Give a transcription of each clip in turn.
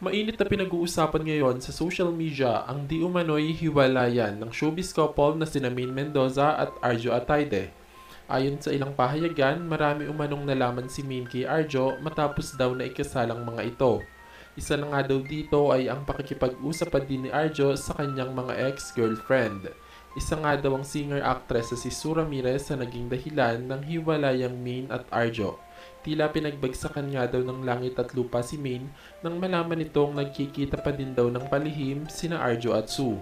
Mainit na pinag-uusapan ngayon sa social media ang di umano'y hiwalayan ng showbiz couple na sina Maine Mendoza at Arjo Ataide. Ayon sa ilang pahayagan, marami umanong nalaman si Maine kay Arjo matapos daw na ikasalang mga ito. Isa na nga daw dito ay ang pakikipag-usapan din ni Arjo sa kanyang mga ex-girlfriend. Isa nga daw ang singer-actress sa si Sue Ramirez sa naging dahilan ng hiwalayang Maine at Arjo. Tila pinagbagsakan nga daw ng langit at lupa si Maine nang malaman nitong nagkikita pa din daw ng palihim sina Arjo at Sue.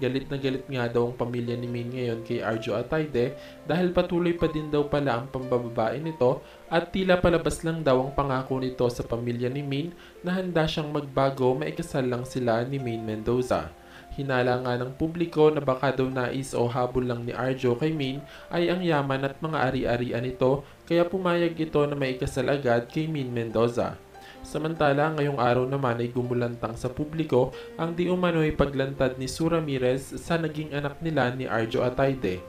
Galit na galit nga daw ang pamilya ni Maine ngayon kay Arjo Ataide dahil patuloy pa din daw pala ang pambababae nito at tila palabas lang daw ang pangako nito sa pamilya ni Maine na handa siyang magbago maikasal lang sila ni Maine Mendoza. Hinala nga ng publiko na baka daw nais o habol lang ni Arjo kay Maine ay ang yaman at mga ari-arian nito kaya pumayag ito na maikasal agad kay Maine Mendoza. Samantala, ngayong araw naman ay gumulantang sa publiko ang di umano'y paglantad ni Sue Ramirez sa naging anak nila ni Arjo Ataide.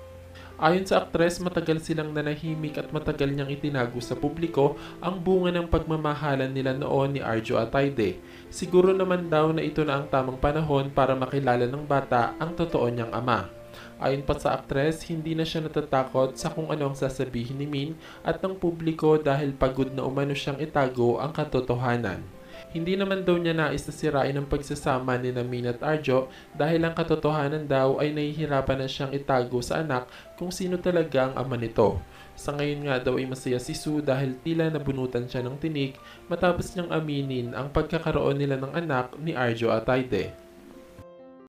Ayon sa aktres, matagal silang nanahimik at matagal niyang itinago sa publiko ang bunga ng pagmamahalan nila noon ni Arjo Ataide. Siguro naman daw na ito na ang tamang panahon para makilala ng bata ang totoo niyang ama. Ayon pa sa aktres, hindi na siya natatakot sa kung ano ang sasabihin ni Min at ng publiko dahil pagod na umano siyang itago ang katotohanan. Hindi naman daw niya nais na sirain ang pagsasama ni Min at Arjo dahil ang katotohanan daw ay nahihirapan na siyang itago sa anak kung sino talaga ang ama nito. Sa ngayon nga daw ay masaya si Sue dahil tila nabunutan siya ng tinik matapos niyang aminin ang pagkakaroon nila ng anak ni Arjo Ataide.